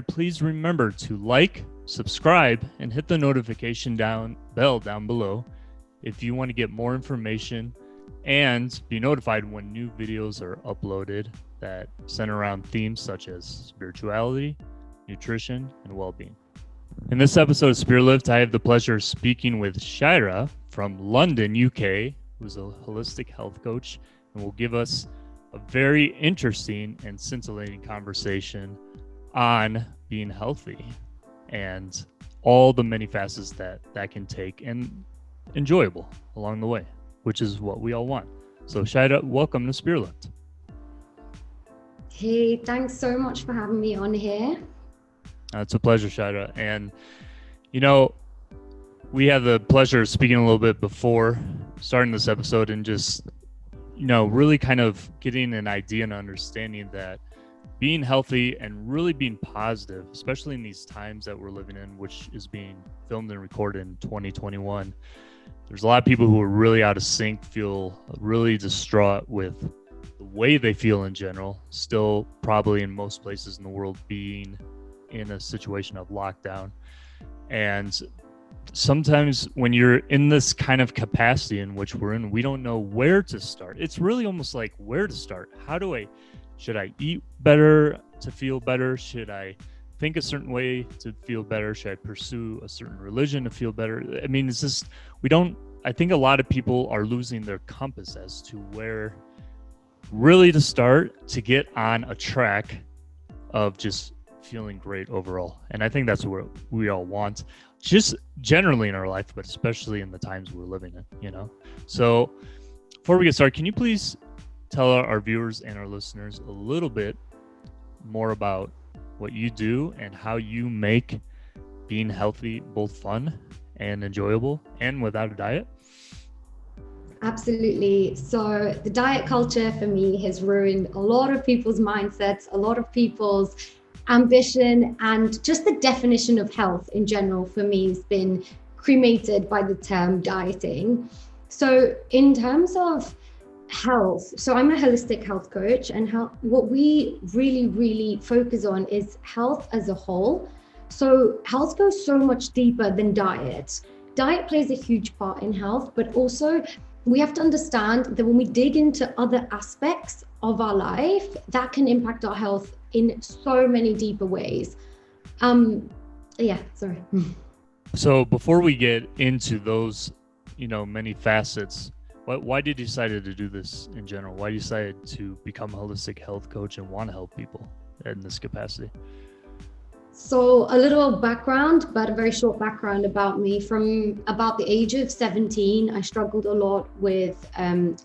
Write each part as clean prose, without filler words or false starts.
Please remember to like, subscribe, and hit the notification bell down below if you want to get more information and be notified when new videos are uploaded that center around themes such as spirituality, nutrition, and well-being. In this episode of Spirit Lift, I have the pleasure of speaking with Shaira from London, UK, who's a holistic health coach, and will give us a very interesting and scintillating conversation on being healthy and all the many facets that can take, and enjoyable along the way, which is what we all want. So Shaira, welcome to Spirit Lift. Hey, thanks so much for having me on here. It's a pleasure, Shaira. And we had the pleasure of speaking a little bit before starting this episode and just really kind of getting an idea and understanding that being healthy and really being positive, especially in these times that we're living in, which is being filmed and recorded in 2021, there's a lot of people who are really out of sync, feel really distraught with the way they feel in general, still probably in most places in the world being in a situation of lockdown. And sometimes when you're in this kind of capacity in which we're in, we don't know where to start. It's really almost like where to start. Should I eat better to feel better? Should I think a certain way to feel better? Should I pursue a certain religion to feel better? I mean, it's just, I think a lot of people are losing their compass as to where really to start to get on a track of just feeling great overall. And I think that's what we all want, just generally in our life, but especially in the times we're living in, So before we get started, can you please tell our viewers and our listeners a little bit more about what you do and how you make being healthy both fun and enjoyable and without a diet? Absolutely. So the diet culture for me has ruined a lot of people's mindsets, a lot of people's ambition, and just the definition of health in general for me has been cremated by the term dieting. So in terms of health, so I'm a holistic health coach, and what we really focus on is health as a whole. So health goes so much deeper than diet. Diet plays a huge part in health, but also we have to understand that when we dig into other aspects of our life, that can impact our health in so many deeper ways. So before we get into those, many facets, why did you decide to do this in general? Why decided to become a holistic health coach and want to help people in this capacity? So a little background, but a very short background about me. From about the age of 17, I struggled a lot with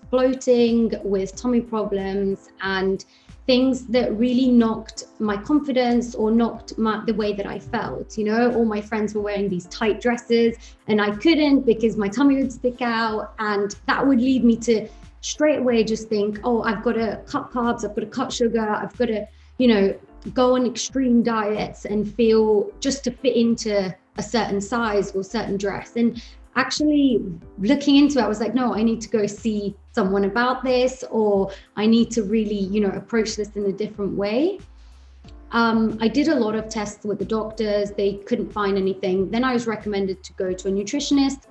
bloating, with tummy problems, and things that really knocked my confidence or knocked the way that I felt. All my friends were wearing these tight dresses and I couldn't because my tummy would stick out, and that would lead me to straight away just think, oh, I've got to cut carbs, I've got to cut sugar, I've got to, go on extreme diets and feel just to fit into a certain size or certain dress. And actually looking into it, I was like, no, I need to go see someone about this, or I need to really, approach this in a different way. I did a lot of tests with the doctors. They couldn't find anything. Then I was recommended to go to a nutritionist,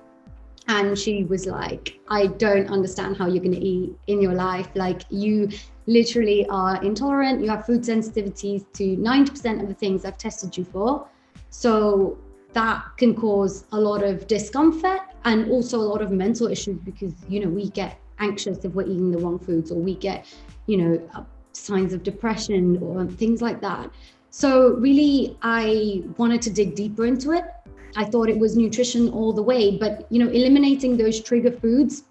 and she was like, I don't understand how you're going to eat in your life. Like, you literally are intolerant. You have food sensitivities to 90% of the things I've tested you for. So that can cause a lot of discomfort and also a lot of mental issues because, we get anxious if we're eating the wrong foods, or we get, signs of depression or things like that. So really, I wanted to dig deeper into it. I thought it was nutrition all the way, but, eliminating those trigger foods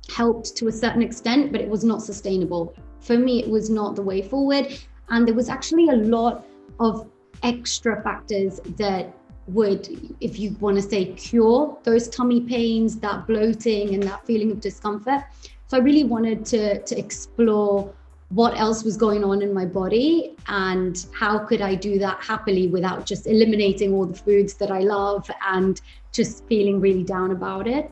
helped to a certain extent, but it was not sustainable. For me, it was not the way forward. And there was actually a lot of extra factors that would, if you want to say, cure those tummy pains, that bloating and that feeling of discomfort. So I really wanted to explore what else was going on in my body and how could I do that happily without just eliminating all the foods that I love and just feeling really down about it.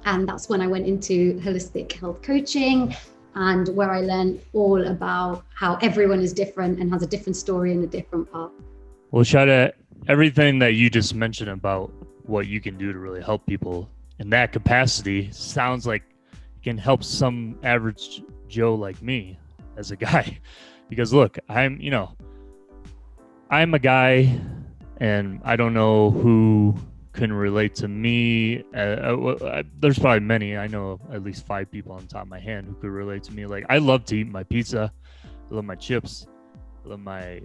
And that's when I went into holistic health coaching. and where I learned all about how everyone is different and has a different story and a different path. Well, Shaira, everything that you just mentioned about what you can do to really help people in that capacity sounds like it can help some average Joe like me as a guy. Because look, I'm a guy, and I don't know who can relate to me. There's probably many. I know at least 5 people on top of my hand who could relate to me. Like, I love to eat my pizza. I love my chips. I love my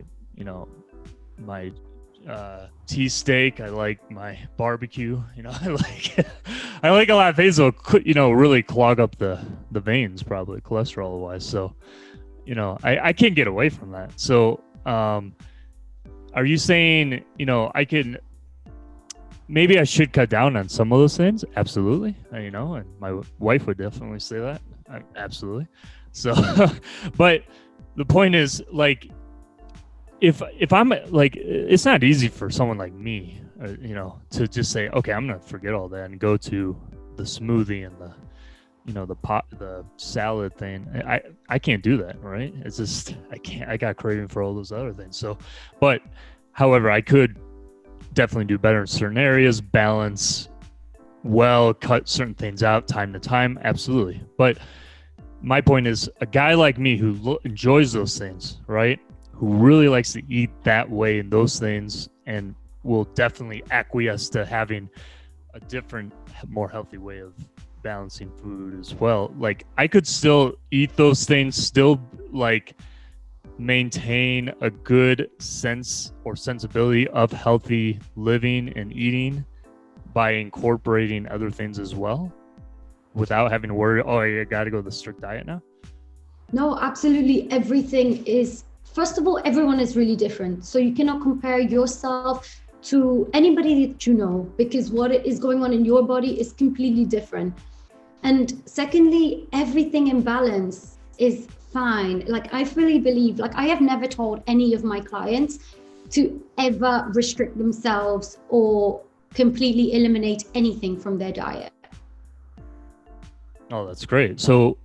tea steak. I like my barbecue. I like a lot of things that will, really clog up the veins, probably cholesterol wise. So, I can't get away from that. So, are you saying, maybe I should cut down on some of those things? Absolutely. And my wife would definitely say that. Absolutely. So, but the point is, like, if I'm like, it's not easy for someone like me, to just say, okay, I'm going to forget all that and go to the smoothie and the salad thing. I can't do that, right? It's just, I got craving for all those other things. So, but however, I could definitely do better in certain areas, balance well, cut certain things out time to time. Absolutely. But my point is, a guy like me who enjoys those things, right? Who really likes to eat that way and those things, and will definitely acquiesce to having a different, more healthy way of balancing food as well. Like, I could still eat those things, still like maintain a good sense or sensibility of healthy living and eating by incorporating other things as well, without having to worry, oh, I got to go the strict diet now. No, absolutely. Everything is, first of all, everyone is really different. So you cannot compare yourself to anybody that you know, because what is going on in your body is completely different. And secondly, everything in balance is fine. Like, I fully believe, like, I have never told any of my clients to ever restrict themselves or completely eliminate anything from their diet. Oh, that's great. So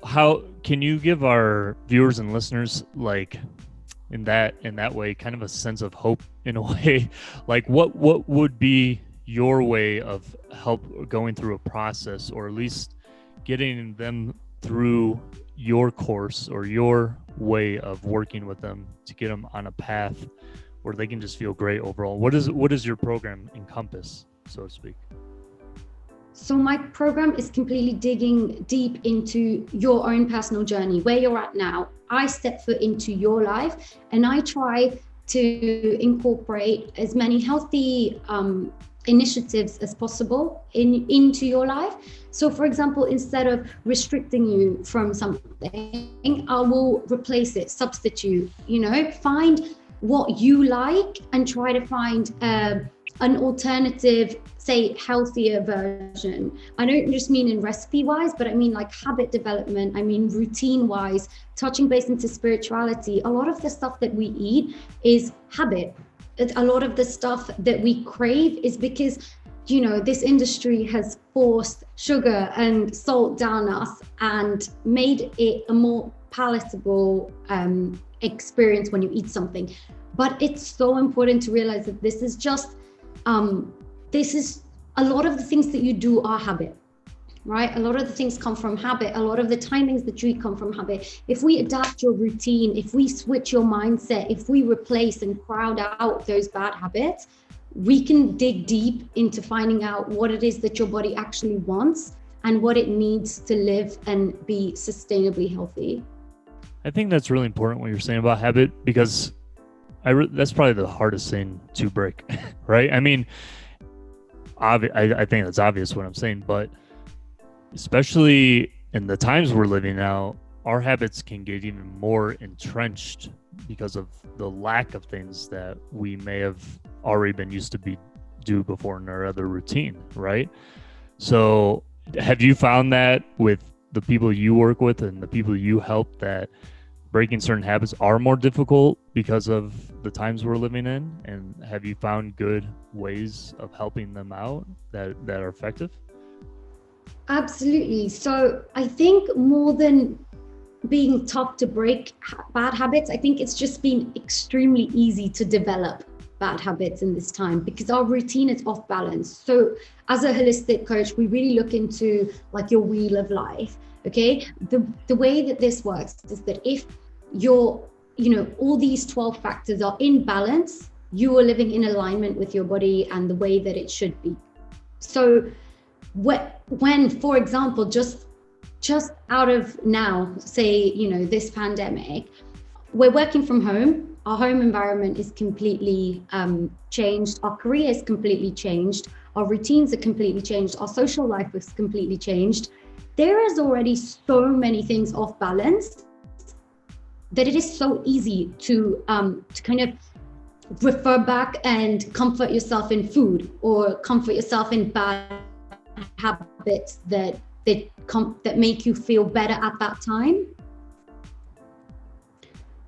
how can you give our viewers and listeners, like, in that way, kind of a sense of hope in a way? Like, what would be your way of help going through a process, or at least getting them through your course or your way of working with them to get them on a path where they can just feel great overall? What does your program encompass, so to speak? So my program is completely digging deep into your own personal journey, where you're at now. I step foot into your life, and I try to incorporate as many healthy initiatives as possible into your life. So, for example, instead of restricting you from something, I will replace it, substitute, find what you like and try to find an alternative, say, healthier version. I don't just mean in recipe wise, but I mean like habit development. I mean routine wise, touching base into spirituality. A lot of the stuff that we eat is habit. A lot of the stuff that we crave is because, this industry has forced sugar and salt down us and made it a more palatable experience when you eat something. But it's so important to realize that this is a lot of the things that you do are habit, right? A lot of the things come from habit. A lot of the timings that you eat come from habit. If we adapt your routine, if we switch your mindset, if we replace and crowd out those bad habits, we can dig deep into finding out what it is that your body actually wants and what it needs to live and be sustainably healthy. I think that's really important what you're saying about habit, because that's probably the hardest thing to break, right? I mean, I think that's obvious what I'm saying, but especially in the times we're living now, our habits can get even more entrenched because of the lack of things that we may have already been used to do before in our other routine, right? So have you found that with the people you work with and the people you help, that breaking certain habits are more difficult because of the times we're living in? And have you found good ways of helping them out that are effective? Absolutely. So I think more than being tough to break bad habits, I think it's just been extremely easy to develop bad habits in this time because our routine is off balance. So as a holistic coach, we really look into like your wheel of life. Okay. The way that this works is that if you're, all these 12 factors are in balance, you are living in alignment with your body and the way that it should be. So when, for example, just out of now, say, this pandemic, we're working from home, our home environment is completely changed, our career is completely changed, our routines are completely changed, our social life is completely changed. There is already so many things off balance that it is so easy to kind of refer back and comfort yourself in food or comfort yourself in bad habits that make you feel better at that time.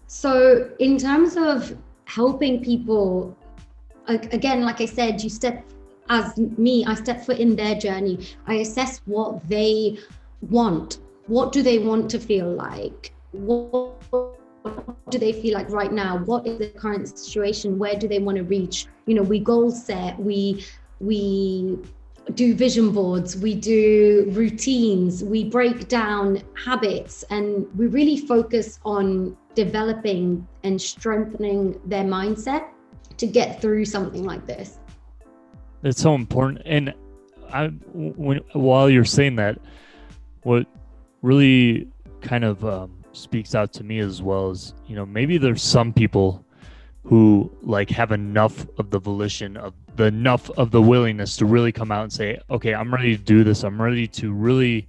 So in terms of helping people, again, like I said, I step foot in their journey. I assess what they want. What do they want to feel like? What do they feel like right now? What is the current situation? Where do they want to reach? We goal set, we do vision boards, we do routines, we break down habits, and we really focus on developing and strengthening their mindset to get through something like this. It's so important. And while you're saying that, what really kind of speaks out to me as well is, maybe there's some people who like have enough of the volition enough of the willingness to really come out and say, okay, I'm ready to do this. I'm ready to really,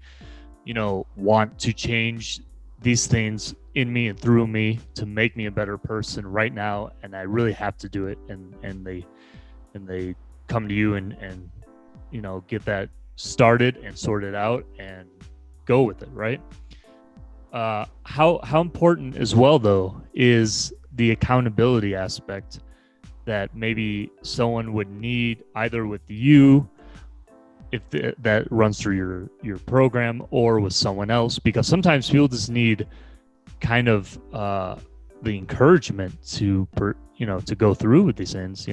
want to change these things in me and through me to make me a better person right now. And I really have to do it. And they come to you and get that started and sorted out and go with it. Right. How important as well though is the accountability aspect that maybe someone would need either with you if that runs through your program or with someone else, because sometimes people just need kind of the encouragement to go through with these things.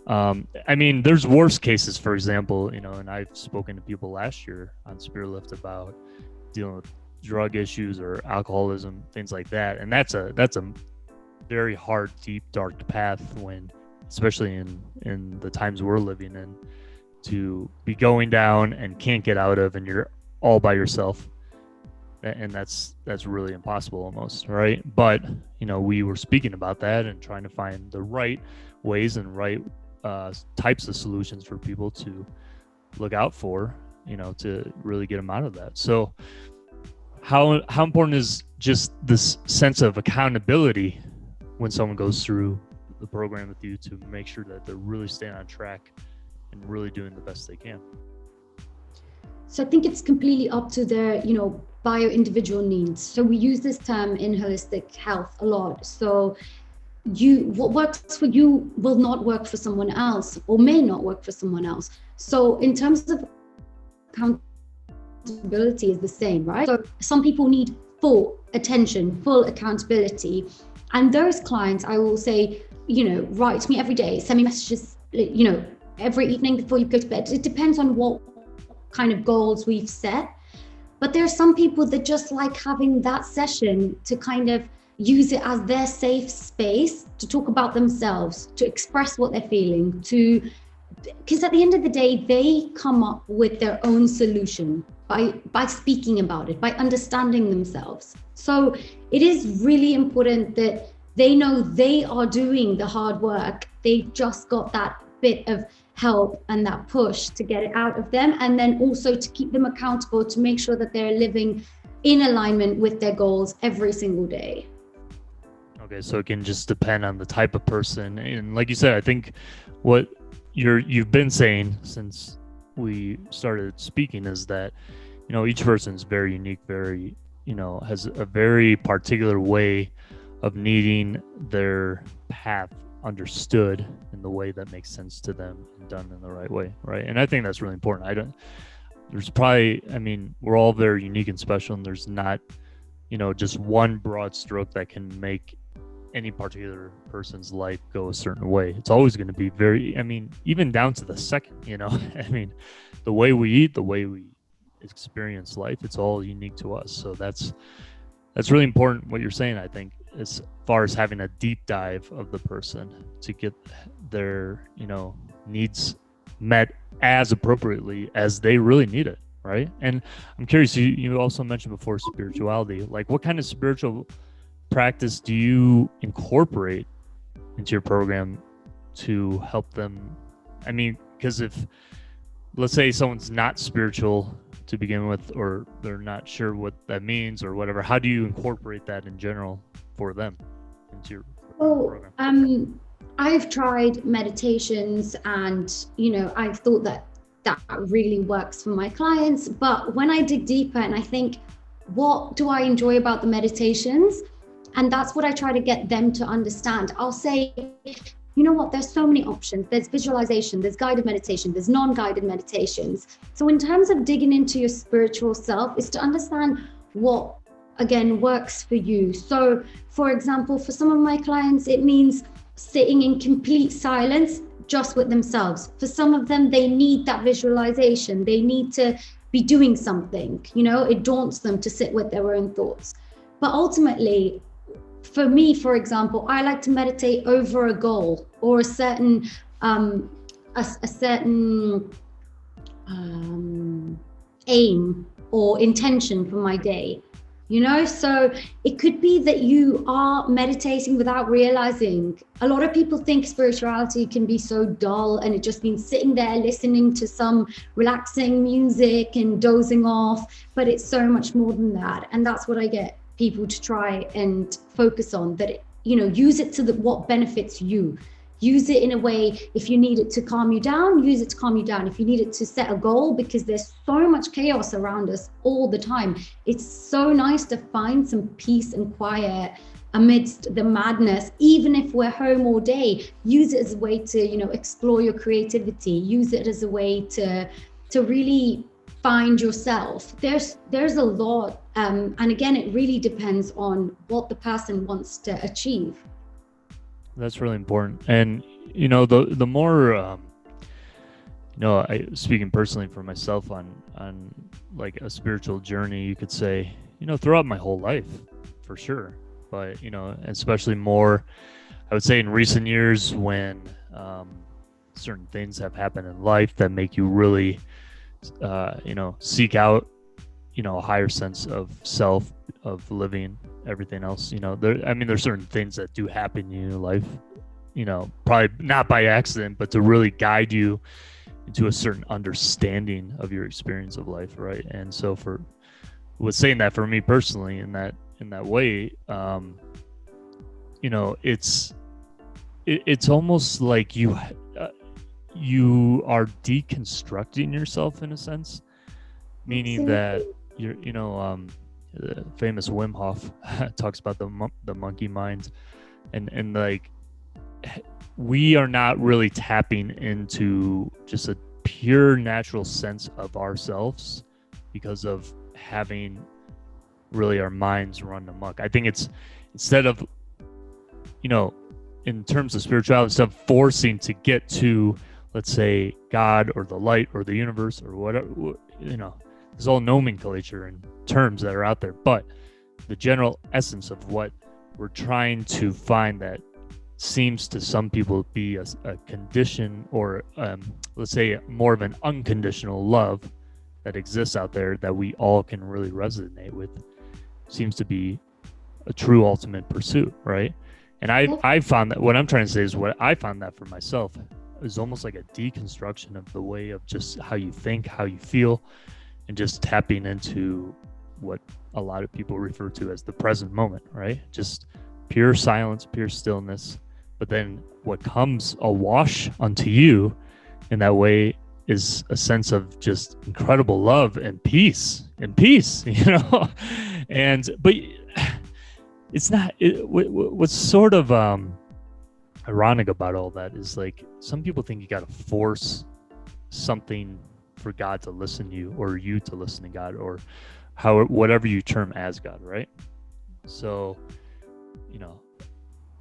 I mean, there's worse cases, for example, and I've spoken to people last year on Spirit Lift about dealing with drug issues or alcoholism, things like that, and that's a very hard, deep, dark path when, especially in the times we're living in, to be going down and can't get out of, and you're all by yourself, and that's really impossible almost, right? But we were speaking about that and trying to find the right ways and right types of solutions for people to look out for, to really get them out of that. So how important is just this sense of accountability when someone goes through the program with you to make sure that they're really staying on track and really doing the best they can? So I think it's completely up to their, bio-individual needs. So we use this term in holistic health a lot. So what works for you will not work for someone else or may not work for someone else. So in terms of accountability is the same, right? So some people need full attention, full accountability. And those clients, I will say, write to me every day, send me messages, every evening before you go to bed. It depends on what kind of goals we've set. But there are some people that just like having that session to kind of use it as their safe space to talk about themselves, to express what they're feeling, because at the end of the day, they come up with their own solution by speaking about it, by understanding themselves. So it is really important that they know they are doing the hard work. They've just got that bit of help and that push to get it out of them, and then also to keep them accountable to make sure that they're living in alignment with their goals every single day. Okay, so it can just depend on the type of person. And like you said, I think what you've been saying since we started speaking is that, each person's very unique, very, has a very particular way of needing their path understood in the way that makes sense to them and done in the right way, right? And I think that's really important. there's probably, I mean, we're all very unique and special, and there's not, just one broad stroke that can make any particular person's life go a certain way. It's always going to be very, I mean, even down to the second, I mean, the way we eat, the way we experience life, it's all unique to us. So that's really important what you're saying, I think, as far as having a deep dive of the person to get their, needs met as appropriately as they really need it, right? And I'm curious, you also mentioned before spirituality. Like, what kind of spiritual practice do you incorporate into your program to help them? I mean, because if, let's say someone's not spiritual to begin with, or they're not sure what that means or whatever, how do you incorporate that in general for them into your program? I've tried meditations, and I've thought that really works for my clients. But when I dig deeper and I think, what do I enjoy about the meditations? And that's what I try to get them to understand. I'll say, you know what, there's so many options. There's visualization, there's guided meditation, there's non-guided meditations. So in terms of digging into your spiritual self, is to understand what, again, works for you. So for example, for some of my clients, it means sitting in complete silence just with themselves. For some of them, they need that visualization. They need to be doing something, it daunts them to sit with their own thoughts. But ultimately, for me, for example, I like to meditate over a goal or a certain aim or intention for my day. So it could be that you are meditating without realizing. A lot of people think spirituality can be so dull, and it just means sitting there listening to some relaxing music and dozing off, but it's so much more than that. And that's what I get people to try and focus on, that use it to what benefits you. Use it in a way, if you need it to calm you down, use it to calm you down. If you need it to set a goal, because there's so much chaos around us all the time, it's so nice to find some peace and quiet amidst the madness. Even if we're home all day, use it as a way to explore your creativity. Use it as a way to really find yourself. There's a lot, and again, it really depends on what the person wants to achieve. That's really important. And the more speaking personally for myself on like a spiritual journey, you could say, throughout my whole life, for sure, but especially more, I would say, in recent years, when certain things have happened in life that make you really seek out a higher sense of self, of living, everything else. There's certain things that do happen in your life, probably not by accident, but to really guide you into a certain understanding of your experience of life, right? And so was saying that for me personally, in that way, it's almost like you are deconstructing yourself in a sense, meaning that you're, the famous Wim Hof talks about the monkey mind, and like, we are not really tapping into just a pure natural sense of ourselves because of having really our minds run amok. I think it's, instead of, in terms of spirituality, instead of forcing to get to, let's say, God or the light or the universe or whatever, there's all nomenclature and terms that are out there, but the general essence of what we're trying to find, that seems to some people be a condition, or let's say more of an unconditional love that exists out there that we all can really resonate with, seems to be a true ultimate pursuit, right? And I found that, what I'm trying to say is, what I found that for myself is almost like a deconstruction of the way of just how you think, how you feel, and just tapping into what a lot of people refer to as the present moment, right? Just pure silence, pure stillness. But then what comes awash unto you in that way is a sense of just incredible love and peace, but it's not, what's sort of ironic about all that is, like, some people think you got to force something for God to listen to you, or you to listen to God, or whatever you term as God, right? So,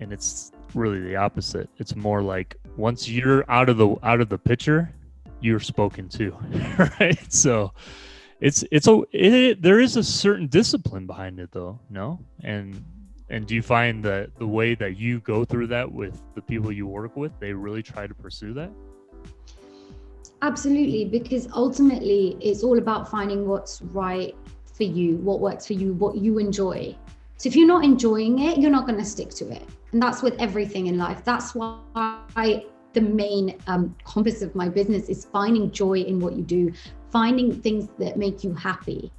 and it's really the opposite. It's more like once you're out of the picture, you're spoken to, right? So there is a certain discipline behind it, though, no? And do you find that the way that you go through that with the people you work with, they really try to pursue that? Absolutely, because ultimately it's all about finding what's right for you, what works for you, what you enjoy. So if you're not enjoying it, you're not going to stick to it. And that's with everything in life. That's why the main compass of my business is finding joy in what you do, finding things that make you happy.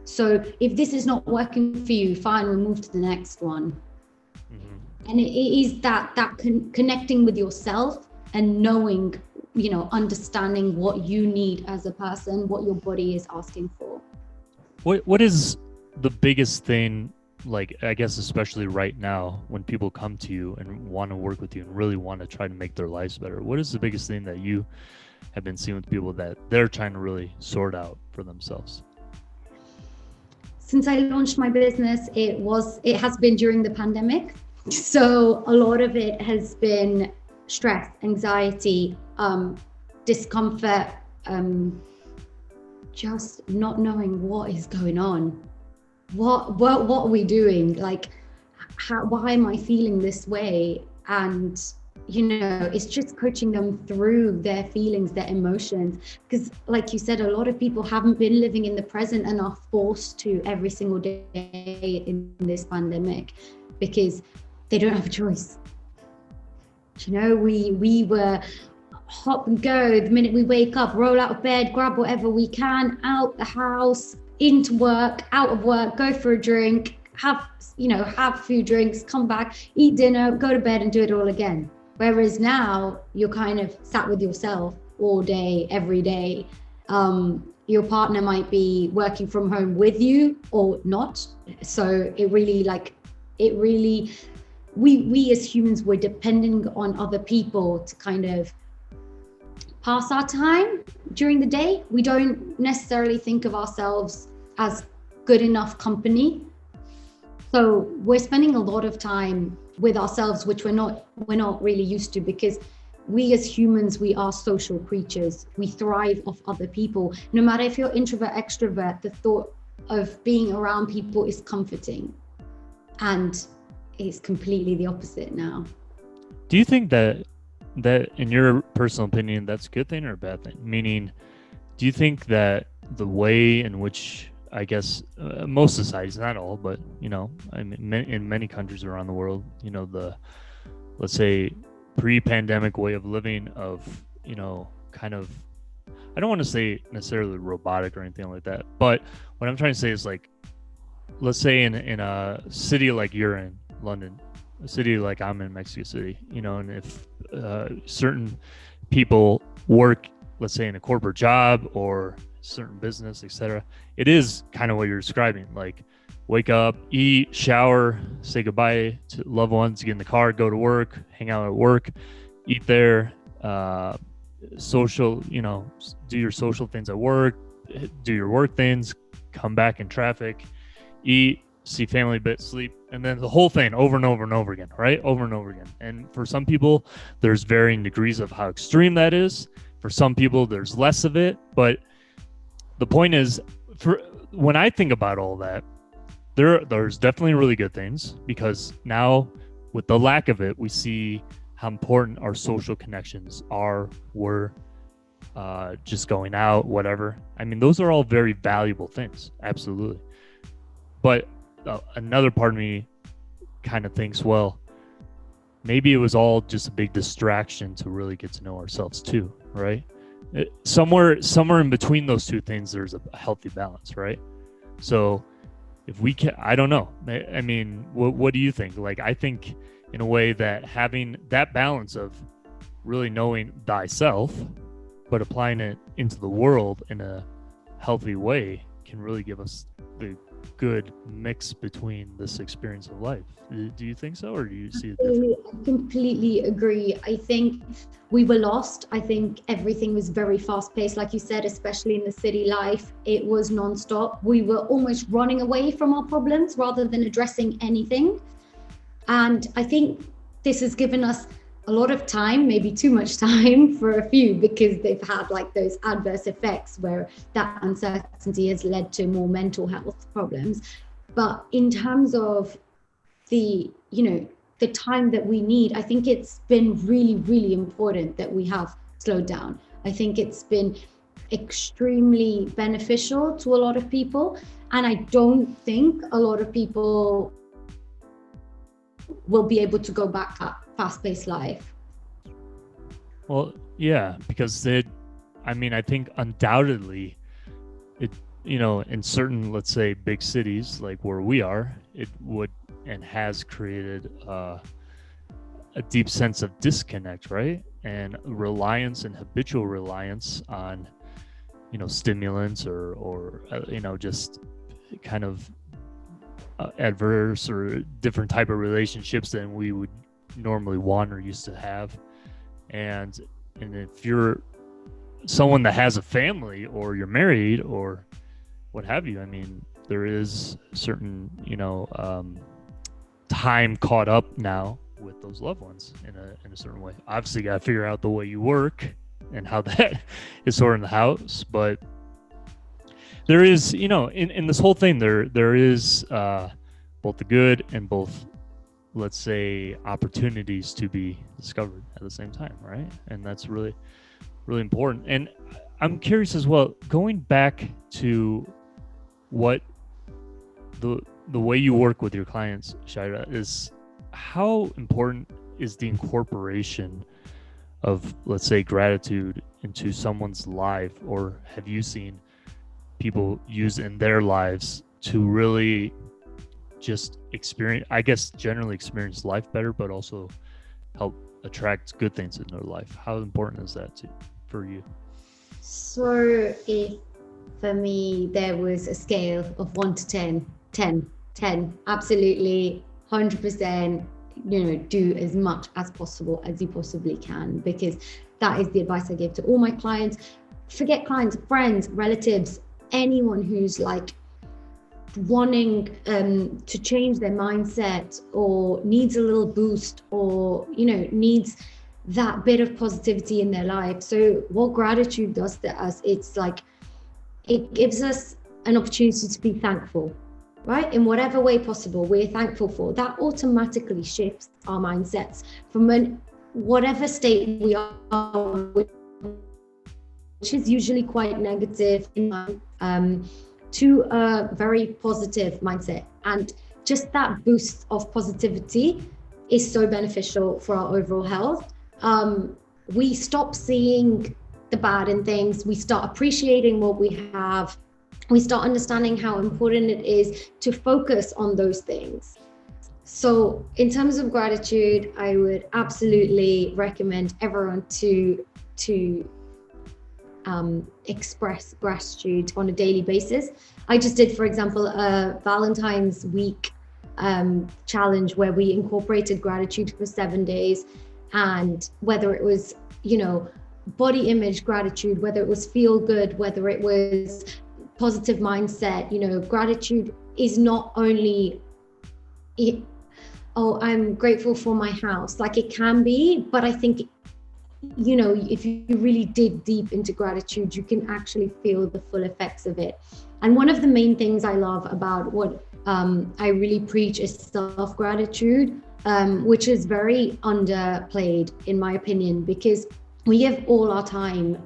So if this is not working for you, fine, we'll move to the next one. Mm-hmm. And it is that connecting with yourself and knowing, understanding what you need as a person, what your body is asking for. What is the biggest thing, like, I guess especially right now when people come to you and want to work with you and really want to try to make their lives better, what is the biggest thing that you have been seeing with people that they're trying to really sort out for themselves? Since I launched my business, it has been during the pandemic. So a lot of it has been stress, anxiety, discomfort, just not knowing what is going on. What are we doing? Like, why am I feeling this way? And it's just coaching them through their feelings, their emotions. Because like you said, a lot of people haven't been living in the present and are forced to every single day in this pandemic because they don't have a choice. We were hop and go the minute we wake up, roll out of bed, grab whatever we can, out the house, into work, out of work, go for a drink, have a few drinks, come back, eat dinner, go to bed and do it all again. Whereas now you're kind of sat with yourself all day, every day. Your partner might be working from home with you or not. So we as humans, we're depending on other people to kind of pass our time during the day. We don't necessarily think of ourselves as good enough company. So we're spending a lot of time with ourselves, which we're not really used to, because we as humans, we are social creatures. We thrive off other people. No matter if you're introvert, extrovert, the thought of being around people is comforting. And it's completely the opposite now. Do you think that in your personal opinion, that's a good thing or a bad thing? Meaning, do you think that the way in which, I guess, most societies, not all, but, in many countries around the world, the, let's say, pre-pandemic way of living of, kind of, I don't want to say necessarily robotic or anything like that, but what I'm trying to say is, like, let's say in a city like you're in, London, a city like I'm in, Mexico City, and if certain people work, let's say, in a corporate job or certain business, etc., it is kind of what you're describing. Like, wake up, eat, shower, say goodbye to loved ones, get in the car, go to work, hang out at work, eat there, social, do your social things at work, do your work things, come back in traffic, eat, see family a bit, sleep, and then the whole thing over and over and over again, right? Over and over again. And for some people, there's varying degrees of how extreme that is. For some people, there's less of it. But the point is, when I think about all that, there's definitely really good things, because now with the lack of it, we see how important our social connections are. We're just going out, whatever. I mean, those are all very valuable things. Absolutely. But another part of me kind of thinks, well, maybe it was all just a big distraction to really get to know ourselves too, right? Somewhere in between those two things, there's a healthy balance, right? So if we can, I don't know. I mean, what do you think? Like, I think in a way that having that balance of really knowing thyself, but applying it into the world in a healthy way can really give us the good mix between this experience of life. Do you think so, or do you see it differently? I completely agree. I think we were lost. I think everything was very fast paced, like you said, especially in the city life. It was nonstop. We were almost running away from our problems rather than addressing anything. And I think this has given us a lot of time, maybe too much time for a few, because they've had like those adverse effects where that uncertainty has led to more mental health problems. But in terms of the time that we need, I think it's been really, really important that we have slowed down. I think it's been extremely beneficial to a lot of people, and I don't think a lot of people will be able to go back to fast-paced life. Well, yeah, because I think undoubtedly it, in certain, let's say, big cities like where we are, it would and has created a deep sense of disconnect, right? And reliance and habitual reliance on, stimulants or just kind of adverse or different type of relationships than we would normally want or used to have. And if you're someone that has a family or you're married or what have you, there is certain, time caught up now with those loved ones in a certain way. Obviously, you got to figure out the way you work and how that is sorted in the house. But there is, in this whole thing, there is both the good and both, let's say, opportunities to be discovered at the same time, right? And that's really, really important. And I'm curious as well, going back to what the way you work with your clients, Shaira, is how important is the incorporation of, let's say, gratitude into someone's life, or have you seen people use in their lives to really just generally experience life better, but also help attract good things in their life? How important is that for you? So if for me there was a scale of 1 to 10, absolutely 100%, do as much as possible as you possibly can, because that is the advice I give to all my clients. Forget clients, friends, relatives, anyone who's like wanting to change their mindset or needs a little boost or needs that bit of positivity in their life. So what gratitude does to us, it's like it gives us an opportunity to be thankful, right? In whatever way possible, we're thankful for. That automatically shifts our mindsets from whatever state we are, which is usually quite negative, to a very positive mindset. And just that boost of positivity is so beneficial for our overall health. We stop seeing the bad in things. We start appreciating what we have. We start understanding how important it is to focus on those things. So in terms of gratitude, I would absolutely recommend everyone to express gratitude on a daily basis. I just did, for example, a Valentine's week challenge where we incorporated gratitude for 7 days, and whether it was, body image gratitude, whether it was feel good, whether it was positive mindset, gratitude is not only I'm grateful for my house, like it can be, but I think if you really dig deep into gratitude, you can actually feel the full effects of it. And one of the main things I love about what I really preach is self-gratitude, which is very underplayed in my opinion, because we give all our time,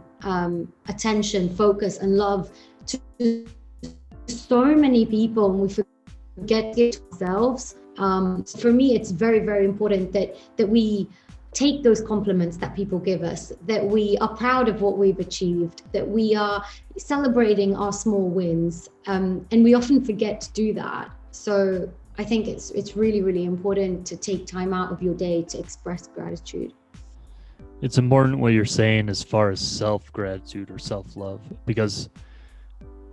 attention, focus and love to so many people, and we forget ourselves. For me, it's very, very important that we take those compliments that people give us, that we are proud of what we've achieved, that we are celebrating our small wins, and we often forget to do that. So I think it's really, really important to take time out of your day to express gratitude. It's important what you're saying as far as self-gratitude or self-love, because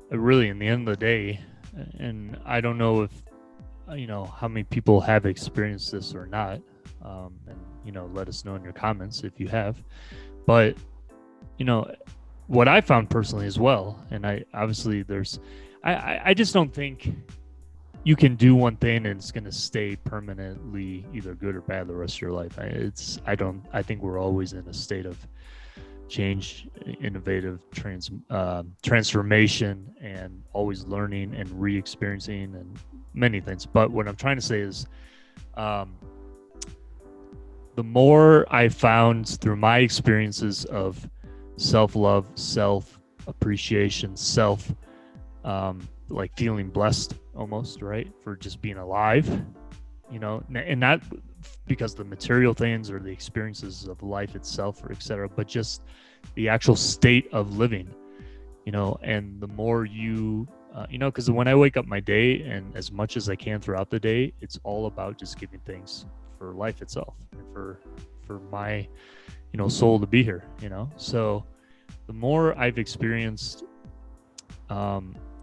really, in the end of the day, and I don't know if how many people have experienced this or not, and let us know in your comments if you have. But what I found personally as well, and I just don't think you can do one thing and it's going to stay permanently either good or bad the rest of your life. I think we're always in a state of change, innovative transformation, and always learning and re-experiencing and many things. But what I'm trying to say is, the more I found through my experiences of self-love, self-appreciation, like feeling blessed almost, right, for just being alive, and not because the material things or the experiences of life itself or etc., but just the actual state of living, and the more you because when I wake up my day, and as much as I can throughout the day, it's all about just giving thanks for life itself and for my soul to be here, so the more I've experienced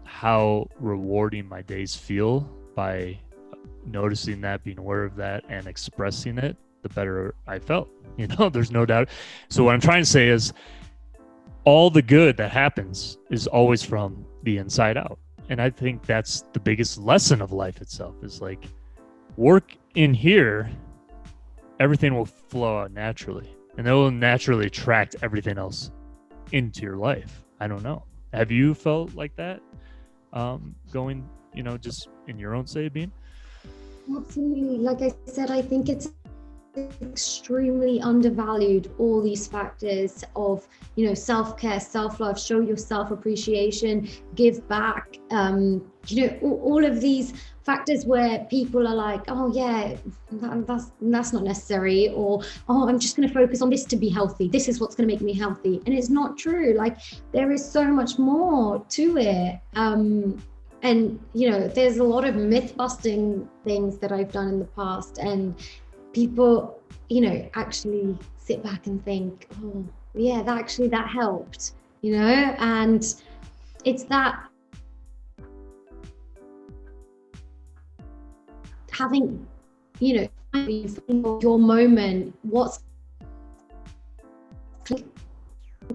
how rewarding my days feel by noticing that, being aware of that, and expressing it, the better I felt. There's no doubt. So what I'm trying to say is, all the good that happens is always from the inside out. And I think that's the biggest lesson of life itself, is like, work in here, everything will flow out naturally, and it will naturally attract everything else into your life. I don't know. Have you felt like that? Going, just in your own state of being? Absolutely. Like I said, I think it's extremely undervalued, all these factors of self-care, self-love, show your self-appreciation, give back, all of these factors where people are like, oh yeah, that's not necessary, or oh, I'm just going to focus on this to be healthy, this is what's going to make me healthy. And it's not true. Like, there is so much more to it. And there's a lot of myth busting things that I've done in the past, and people actually sit back and think, oh yeah, that helped, and it's that having your moment, what's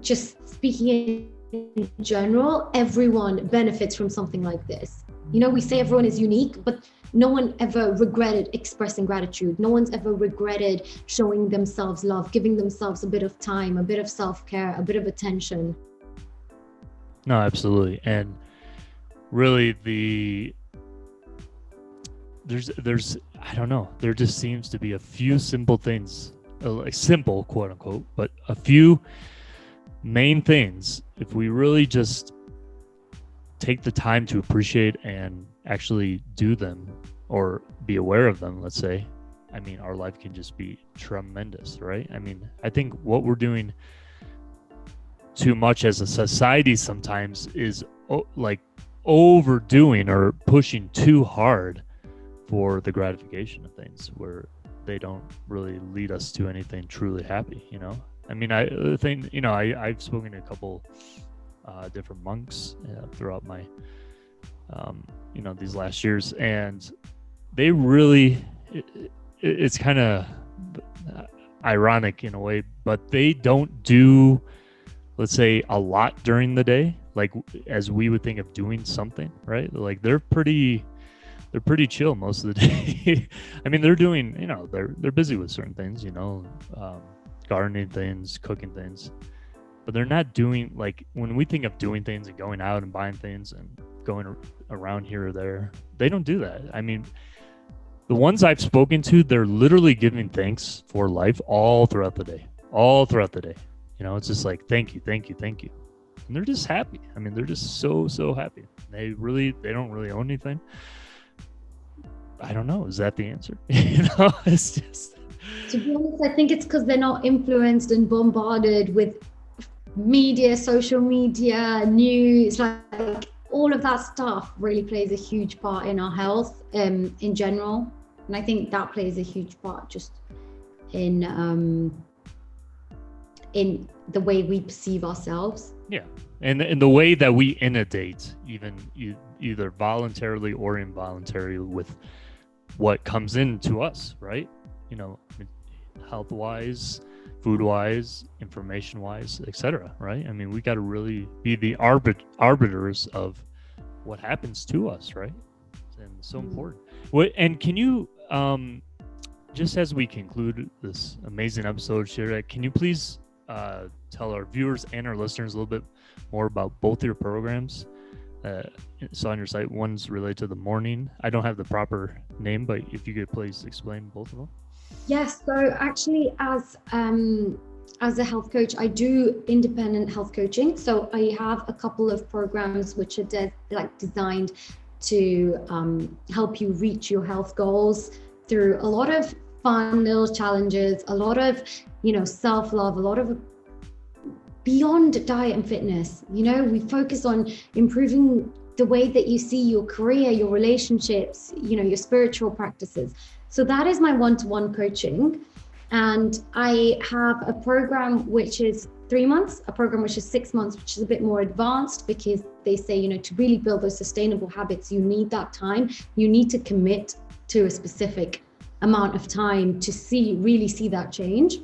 just speaking in general, everyone benefits from something like this. We say everyone is unique, but no one ever regretted expressing gratitude. No one's ever regretted showing themselves love, giving themselves a bit of time, a bit of self-care, a bit of attention. No, absolutely. And really, there's I don't know, there just seems to be a few simple things, like simple, quote unquote, but a few main things, if we really just take the time to appreciate and actually do them, or be aware of them, let's say, our life can just be tremendous, right? I think what we're doing too much as a society sometimes is like overdoing or pushing too hard for the gratification of things, where they don't really lead us to anything truly happy. I think I've spoken to a couple different monks throughout my these last years, and they really, it's kind of ironic in a way, but they don't do, let's say, a lot during the day, like as we would think of doing something, right? Like they're pretty chill most of the day. They're doing, they're busy with certain things, gardening things, cooking things, but they're not doing, like, when we think of doing things and going out and buying things and going around here or there, they don't do that. The ones I've spoken to, they're literally giving thanks for life all throughout the day. It's just like, thank you. And they're just happy. They're just so happy. They don't really own anything. I don't know. Is that the answer? It's just... To be honest, I think it's because they're not influenced and bombarded with media, social media, news, like all of that stuff really plays a huge part in our health in general. And I think that plays a huge part just in the way we perceive ourselves. Yeah, And the way that we inundate, even either voluntarily or involuntarily, with what comes into us, right? You know, health wise, food wise, information wise, etc. Right? I mean, we got to really be the arbiters of what happens to us, right? And so important. And can you, just as we conclude this amazing episode, Shaira, can you please tell our viewers and our listeners a little bit more about both your programs? So on your site, one's related to the morning. I don't have the proper name, but if you could please explain both of them. Yes. So actually, as a health coach, I do independent health coaching. So I have a couple of programs which are designed to help you reach your health goals through a lot of fun little challenges, a lot of, self-love, a lot of beyond diet and fitness. We focus on improving the way that you see your career, your relationships, your spiritual practices. So that is my one-to-one coaching. And I have a program which is 3 months, a program which is 6 months, which is a bit more advanced, because they say, to really build those sustainable habits, you need that time. You need to commit to a specific amount of time to really see that change.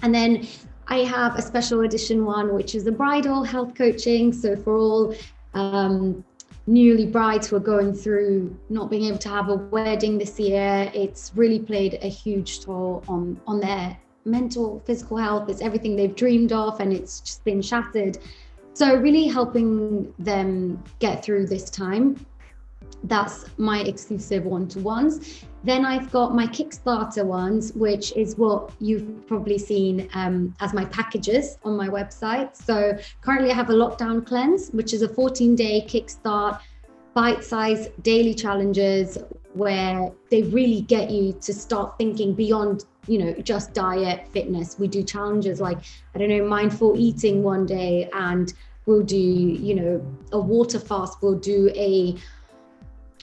And then I have a special edition one, which is a bridal health coaching. So for all newly brides who are going through not being able to have a wedding this year, it's really played a huge toll on their mental, physical health. It's everything they've dreamed of, and it's just been shattered. So really helping them get through this time. That's my exclusive one-to-ones. Then I've got my Kickstarter ones, which is what you've probably seen as my packages on my website. So currently I have a lockdown cleanse, which is a 14-day kickstart, bite-sized daily challenges where they really get you to start thinking beyond, just diet, fitness. We do challenges like, mindful eating one day, and we'll do, a water fast. We'll do a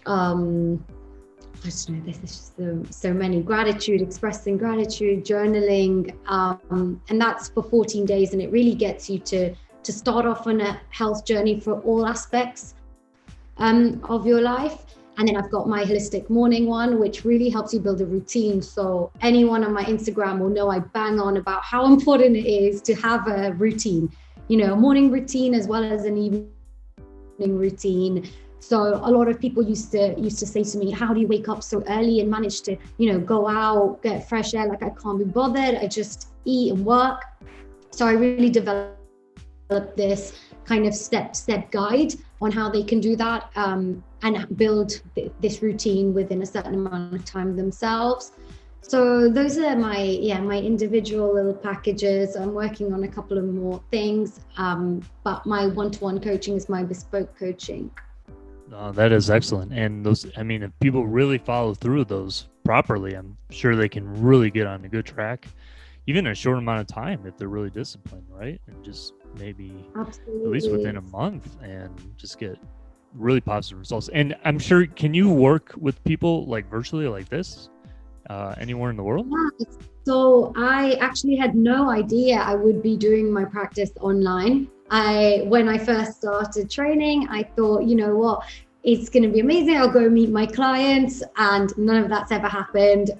I just know this is just so many, gratitude, expressing gratitude, journaling, and that's for 14 days, and it really gets you to start off on a health journey for all aspects of your life. And then I've got my holistic morning one, which really helps you build a routine. So anyone on my Instagram will know I bang on about how important it is to have a routine, a morning routine as well as an evening routine. So a lot of people used to say to me, how do you wake up so early and manage to, go out, get fresh air? Like, I can't be bothered. I just eat and work. So I really developed this kind of step guide on how they can do that and build this routine within a certain amount of time themselves. So those are my individual little packages. I'm working on a couple of more things, but my one-to-one coaching is my bespoke coaching. That is excellent. And those, if people really follow through those properly, I'm sure they can really get on a good track, even in a short amount of time, if they're really disciplined, right? And just maybe Absolutely. At least within a month, and just get really positive results. And I'm sure, can you work with people like virtually like this anywhere in the world? Yeah. So I actually had no idea I would be doing my practice online. When I first started training, I thought, what, it's going to be amazing. I'll go meet my clients, and none of that's ever happened.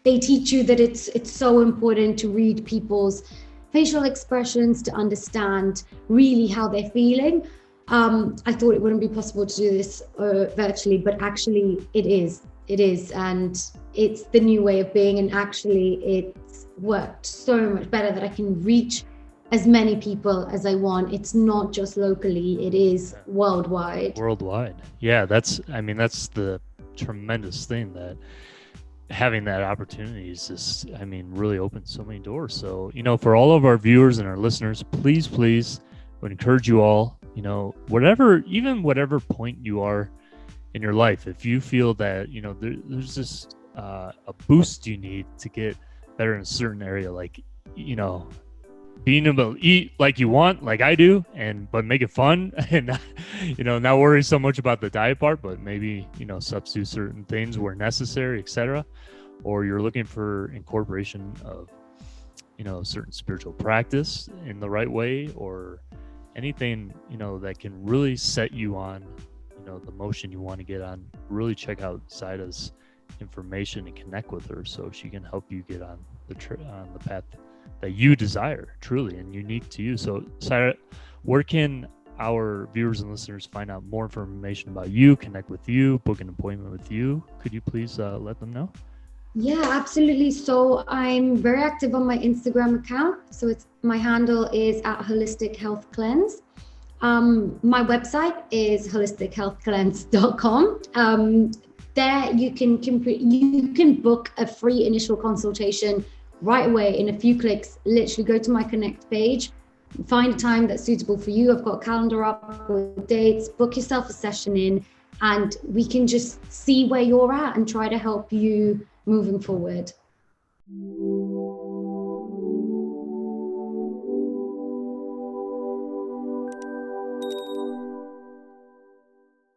They teach you that it's so important to read people's facial expressions to understand really how they're feeling. I thought it wouldn't be possible to do this virtually, but actually it is, and it's the new way of being. And actually it's worked so much better that I can reach as many people as I want. It's not just locally, it is worldwide. Yeah, that's the tremendous thing, that having that opportunity is just, really opens so many doors. So, for all of our viewers and our listeners, please, I would encourage you all, whatever point you are in your life, if you feel that, there's just a boost you need to get better in a certain area, like, being able to eat like you want, like I do, but make it fun, and not worry so much about the diet part, but maybe substitute certain things where necessary, etc. Or you're looking for incorporation of certain spiritual practice in the right way, or anything, that can really set you on, the motion you want to get on, really check out Zaida's information and connect with her so she can help you get on the path that you desire, truly and unique to you. So Zaida, where can our viewers and listeners find out more information about you, connect with you, book an appointment with you? Could you please let them know? Yeah, absolutely. So I'm very active on my Instagram account. So my handle is at Holistic Health Cleanse. My website is holistichealthcleanse.com. There you can book a free initial consultation right away in a few clicks. Literally go to my Connect page, find a time that's suitable for you. I've got a calendar up with dates, book yourself a session in, and we can just see where you're at and try to help you moving forward.